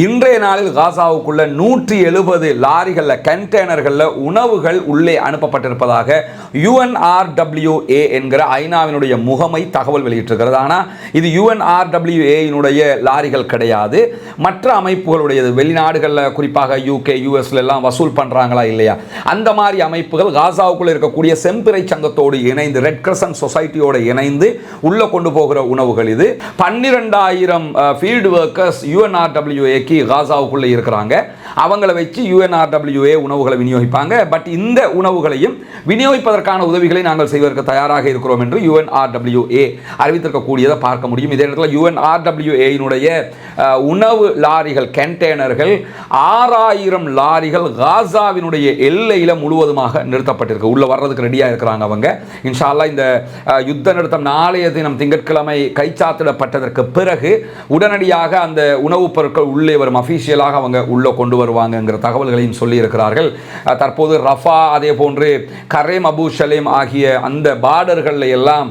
இன்றைய நாளில் காசாவுக்குள்ள 170 லாரிகளில் கண்டெய்னர்களில் உணவுகள் உள்ளே அனுப்பப்பட்டிருப்பதாக UNRWA என்கிற ஐநாவினுடைய முகமை தகவல் வெளியிட்டிருக்கிறது. ஆனால் இது UNRWA லாரிகள் கிடையாது, மற்ற அமைப்புகளுடையது. வெளிநாடுகளில் குறிப்பாக UK US எல்லாம் வசூல் பண்ணுறாங்களா இல்லையா, அந்த மாதிரி அமைப்புகள் காசாவுக்குள்ள இருக்கக்கூடிய செம்பிறை சங்கத்தோடு இணைந்து, ரெட் கிரசன்ட் சொசைட்டியோடு இணைந்து உள்ள கொண்டு போகிற உணவுகள். இது 12,000 ஃபீல்டு ஒர்க்கர்ஸ் UNRWA காசாவுக்குள்ள இருக்கிறாங்க. அவங்களை வச்சு UNRWA உணவுகளை விநியோகிப்பாங்க. பட் இந்த உணவுகளையும் விநியோகிப்பதற்கான உதவிகளை நாங்கள் செய்வதற்கு தயாராக இருக்கிறோம் என்று UNRWA அறிவித்திருக்கக்கூடியதை பார்க்க முடியும். இதே நேரத்தில் UNRWA உணவு லாரிகள், கண்டெய்னர்கள் 6,000 லாரிகள் காசாவினுடைய எல்லையில் முழுவதுமாக நிறுத்தப்பட்டிருக்கு. உள்ள வர்றதுக்கு ரெடியாக இருக்கிறாங்க அவங்க. இன்ஷா அல்லாஹ் இந்த யுத்த நிறுத்தம் நாளைய தினம் திங்கட்கிழமை கைச்சாத்திடப்பட்டதற்கு பிறகு உடனடியாக அந்த உணவுப் பொருட்கள் உள்ளே வரும். அஃபீஷியலாக அவங்க உள்ள கொண்டு வருவாங்கங்கிற தகவல்களையும் சொல்லி இருக்கிறார்கள். தற்போது ரஃபா, அதே போன்று கரேம், அபு ஷலேம் ஆகிய அந்த பார்டர்களில் எல்லாம்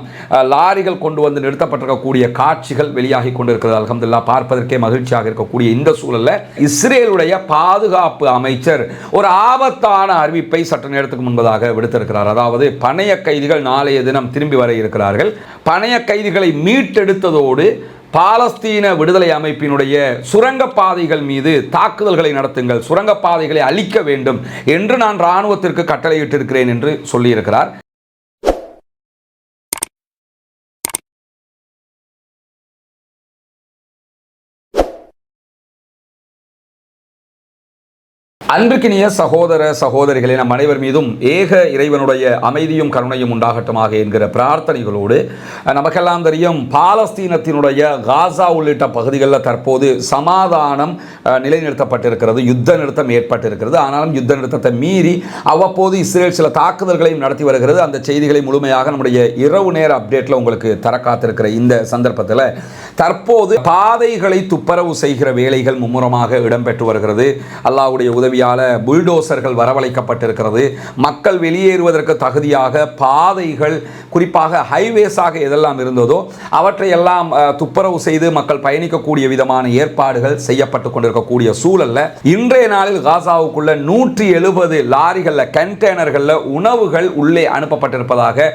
லாரிகள் கொண்டு வந்து நிறுத்தப்பட்டிருக்கக்கூடிய காட்சிகள் வெளியாகி கொண்டிருக்கிறது. அல்ஹம்துலில்லாஹ், பார்ப்பதற்கே மகிழ்ச்சியாக இருக்கக்கூடிய இந்த சூழலில் இஸ்ரேலுடைய பாதுகாப்பு அமைச்சர் ஒரு ஆபத்தான அறிவிப்பை சற்று நேரத்துக்கு முன்பதாக விடுத்திருக்கிறார். அதாவது பணைய கைதிகள் நாளைய தினம் திரும்பி வர இருக்கிறார்கள். பணைய கைதிகளை மீட்டெடுத்ததோடு பாலஸ்தீன விடுதலை அமைப்பினுடைய சுரங்கப்பாதைகள் மீது தாக்குதல்களை நடத்துங்கள், சுரங்கப்பாதைகளை அழிக்க வேண்டும் என்று நான் இராணுவத்திற்கு கட்டளையிட்டிருக்கிறேன் என்று சொல்லியிருக்கிறார். அன்பிற்கினிய சகோதர சகோதரிகளே, நம் அனைவர் மீதும் ஏக இறைவனுடைய அமைதியும் கருணையும் உண்டாகட்டுமாக என்கிற பிரார்த்தனைகளோடு, நமக்கெல்லாம் தெரியும் பாலஸ்தீனத்தினுடைய காசா உள்ளிட்ட பகுதிகளில் தற்போது சமாதானம் நிலைநிறுத்தப்பட்டிருக்கிறது, யுத்த நிறுத்தம் ஏற்பட்டிருக்கிறது. ஆனாலும் யுத்த நிறுத்தத்தை மீறி அவ்வப்போது இஸ்ரேல் சில தாக்குதல்களையும் நடத்தி வருகிறது. அந்த செய்திகளை முழுமையாக நம்முடைய இரவு நேர அப்டேட்டில் உங்களுக்கு தர காத்திருக்கிற இந்த சந்தர்ப்பத்தில் தற்போது பாதைகளை துப்புரவு செய்கிற வேலைகள் மும்முரமாக இடம்பெற்று வருகிறது. அல்லாஹ்வுடைய உதவி புல்டோசர்கள் வரவழைக்கப்பட்டிருக்கிறது. மக்கள் வெளியேறுவதற்கு தகுதியாக பாதைகள், குறிப்பாக ஹைவேஸாக எதெல்லாம் இருந்ததோ அவற்றை எல்லாம் துப்புரவு செய்து மக்கள் பயணிக்கக்கூடிய விதமான ஏற்பாடுகள் செய்யப்பட்டு கொண்டிருக்கக்கூடிய சூழல்ல இன்றைய நாளில் காசாவுக்குள்ள 170 லாரிகளில், கண்டெய்னர்களில் உணவுகள் உள்ளே அனுப்பப்பட்டிருப்பதாக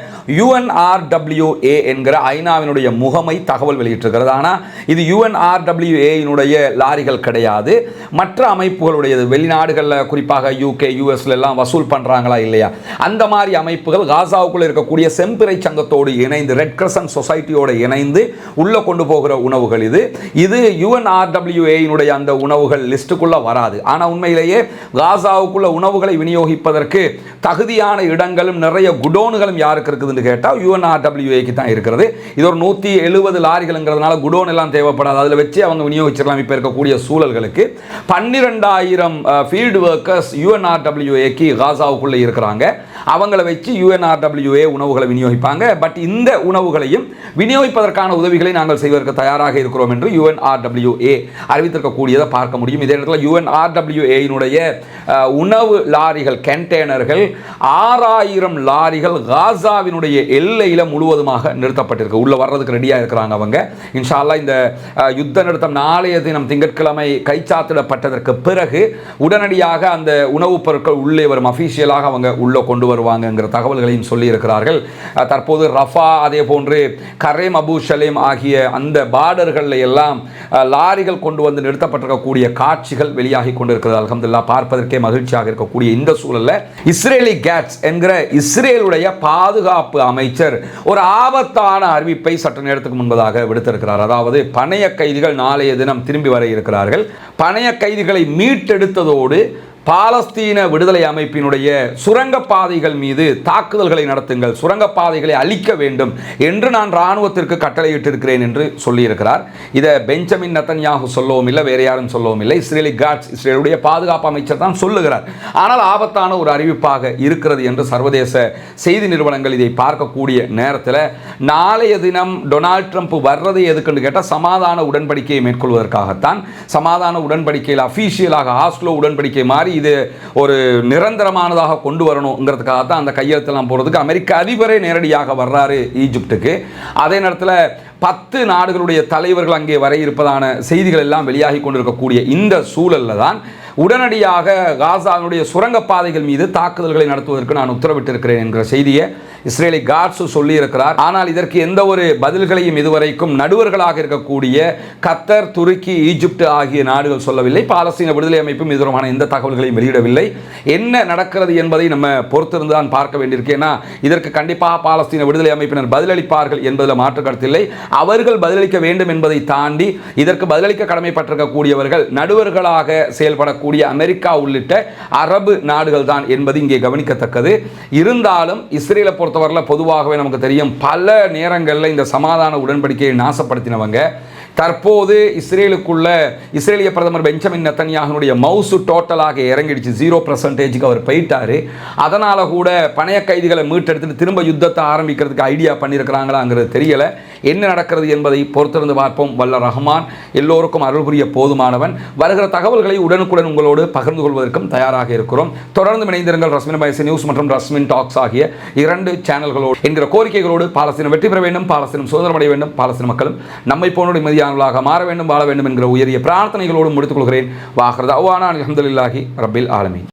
UNRWA என்கிற ஐநாவினுடைய முகமை தகவல் வெளியிட்டிருக்கிறது. ஆனால் இது UNRWA லாரிகள் கிடையாது, மற்ற அமைப்புகளுடையது. வெளிநாடுகளில் குறிப்பாக UK US எல்லாம் வசூல் பண்ணுறாங்களா இல்லையா, அந்த மாதிரி அமைப்புகள் காசாவுக்குள்ள இருக்கக்கூடிய செம்பிறை சங்கத்தோடு இணைந்து, ரெட் கிரசன்ட் சொசைட்டியோடு இணைந்து உள்ள கொண்டு போகிற உணவுகள். இது UNRWA அந்த உணவுகள் லிஸ்ட்டுக்குள்ள வராது. ஆனால் உண்மையிலேயே காசாவுக்குள்ள உணவுகளை விநியோகிப்பதற்கு தகுதியான இடங்களும் நிறைய குடோன்களும் யாருக்கு இருக்குதுன்னு கேட்டால் UNRWA தான் இருக்கிறது. இது ஒரு 170 லாரிகள்ங்கிறதுனால குடோன் எல்லாம் தேவைப்படாது, அதில் வச்சு அவங்க விநியோகிச்சிடலாம். இப்போ இருக்கக்கூடிய சூழல்களுக்கு 12,000 ஃபீல்டு ஒர்க்கர்ஸ் UNRWA காசாவுக்குள்ளே இருக்கிறாங்க. அவங்களை வச்சு UNRWA உணவுகளை விநியோகிப்பாங்க. பட் இந்த உணவுகளையும் விநியோகிப்பதற்கான உதவிகளை நாங்கள் செய்வதற்கு தயாராக இருக்கிறோம் என்று UNRWA அறிவித்திருக்கக்கூடியதை பார்க்க முடியும். இதே நேரத்தில் UNRWA உணவு லாரிகள், கண்டெய்னர்கள் 6,000 லாரிகள் காசாவினுடைய எல்லையில் முழுவதுமாக நிறுத்தப்பட்டிருக்கு. உள்ள வர்றதுக்கு ரெடியாக இருக்கிறாங்க அவங்க. இன்ஷா அல்லாஹ் இந்த யுத்த நிறுத்தம் நாளைய தினம் திங்கட்கிழமை கைச்சாத்திடப்பட்டதற்கு பிறகு உடனடியாக அந்த உணவுப் பொருட்கள் உள்ளே வரும். அஃபீஷியலாக அவங்க உள்ள கொண்டு வருவாங்கங்கிற தகவல்களையும் சொல்லி இருக்கிறார்கள். தற்போது ரஃபா, அதே போன்று கரேம், அபு ஷலேம் ஆகிய அந்த பார்டர்களில் எல்லாம் லாரிகள் கொண்டு வந்து நிறுத்தப்பட்டிருக்கக்கூடிய காட்சிகள் வெளியாகி கொண்டிருக்கிறது. அல்ஹம்துலில்லாஹ், பார்ப்பதற்கே மகிழ்ச்சியாக இருக்கக்கூடிய இந்த சூழலில் இஸ்ரேலி கேட்ஸ் என்கிற இஸ்ரேலுடைய பாதுகாப்பு அமைச்சர் ஒரு ஆபத்தான அறிவிப்பை சற்று நேரத்துக்கு முன்பதாக விடுத்திருக்கிறார். அதாவது பணைய கைதிகள் நாளைய தினம் திரும்பி வர இருக்கிறார்கள். பணைய கைதிகளை மீட்டெடுத்ததோடு பாலஸ்தீன விடுதலை அமைப்பினுடைய சுரங்கப்பாதைகள் மீது தாக்குதல்களை நடத்துங்கள், சுரங்கப்பாதைகளை அழிக்க வேண்டும் என்று நான் இராணுவத்திற்கு கட்டளையிட்டிருக்கிறேன் என்று சொல்லியிருக்கிறார். இதை பெஞ்சமின் நெத்தன்யாஹு சொல்லவும் இல்லை, வேறு யாரும் சொல்லவும் இல்லை. இஸ்ரேலி காட்ஸ், இஸ்ரேலுடைய பாதுகாப்பு அமைச்சர் தான் சொல்லுகிறார். ஆனால் ஆபத்தான ஒரு அறிவிப்பாக இருக்கிறது என்று சர்வதேச செய்தி நிறுவனங்கள் இதை பார்க்கக்கூடிய நேரத்தில் நாளைய தினம் டொனால்ட் ட்ரம்ப் வர்றது எதுக்குன்னு கேட்டால் சமாதான உடன்படிக்கையை மேற்கொள்வதற்காகத்தான். சமாதான உடன்படிக்கையில் அஃபீஷியலாக ஆஸ்லோ உடன்படிக்கை மாதிரி இது ஒரு நிரந்தரமானதாக கொண்டு வரணுங்கிறதுக்காக தான் அந்த கையெழுத்தெல்லாம் போகிறதுக்கு அமெரிக்க அதிபரே நேரடியாக வர்றாரு ஈஜிப்டுக்கு. அதே நேரத்தில் 10 நாடுகளுடைய தலைவர்கள் அங்கே வர இருப்பதான செய்திகள் எல்லாம் வெளியாகி கொண்டிருக்கக்கூடிய இந்த சூழலில் தான் உடனடியாக காசாவினுடைய சுரங்கப்பாதைகள் மீது தாக்குதல்களை நடத்துவதற்கு நான் உத்தரவிட்டிருக்கிறேன் என்கிற செய்தியை இஸ்ரேலி காட்ஸ் சொல்லியிருக்கிறார். ஆனால் இதற்கு எந்த ஒரு பதில்களையும் இதுவரைக்கும் நடுவர்களாக இருக்கக்கூடிய கத்தர், துருக்கி, ஈஜிப்ட் ஆகிய நாடுகள் சொல்லவில்லை. பாலஸ்தீன விடுதலை அமைப்பும் இது தொடர்பான எந்த தகவல்களையும் வெளியிடவில்லை. என்ன நடக்கிறது என்பதை நம்ம பொறுத்திருந்து தான் பார்க்க வேண்டியிருக்கு. ஏன்னா இதற்கு கண்டிப்பாக பாலஸ்தீன விடுதலை அமைப்பினர் பதிலளிப்பார்கள் என்பதில் மாற்று கருத்தில்லை. அவர்கள் பதிலளிக்க வேண்டும் என்பதை தாண்டி இதற்கு பதிலளிக்க கடமைப்பட்டிருக்கக்கூடியவர்கள் நடுவர்களாக செயல்படக்கூடிய அமெரிக்கா உள்ளிட்ட அரபு நாடுகள் தான் என்பது இங்கே கவனிக்கத்தக்கது. இருந்தாலும் இஸ்ரேலை பொறுத்தவரையில் பொதுவாகவே நமக்கு தெரியும், பல நேரங்களில் இந்த சமாதான உடன்படிக்கையை நாசப்படுத்தினவங்க. தற்போது இஸ்ரேலிய பிரதமர் பெஞ்சமின் நெத்தன்யாஹுனுடைய மவுசு டோட்டலாக இறங்கிடுச்சு. 0% அவர் போயிட்டார். அதனால் கூட பணைய கைதிகளை மீட்டெடுத்துட்டு திரும்ப யுத்தத்தை ஆரம்பிக்கிறதுக்கு ஐடியா பண்ணியிருக்கிறாங்களாங்கிறது தெரியலை. என்ன நடக்கிறது என்பதை பொறுத்திருந்து பார்ப்போம். வல்ல ரஹ்மான் எல்லோருக்கும் அருள் புரிய போதுமானவன். வருகிற தகவல்களை உடனுக்குடன் உங்களோடு பகிர்ந்து கொள்வதற்கும் தயாராக இருக்கிறோம். தொடர்ந்து இணைந்திருங்கள். ரஸ்மின் பாய்ஸ் நியூஸ் மற்றும் ரஸ்மின் டாக்ஸ் ஆகிய 2 சேனல்களோடு என்கிற கோரிக்கைகளோடு பாலஸ்தீனம் வெற்றி பெற வேண்டும், பாலஸ்தீனம் சுதந்திரமடைய வேண்டும், பாலஸ்தீன மக்களும் நம்மை போன்ற நிம்மதியானவர்களாக மாற வேண்டும், வாழ வேண்டும் என்கிற உயரிய பிரார்த்தனைகளோடு முடித்துக் கொள்கிறேன். வாஹிர் தஅவானா அல்ஹம்துலில்லாஹி ரப்பில் ஆலமீன்.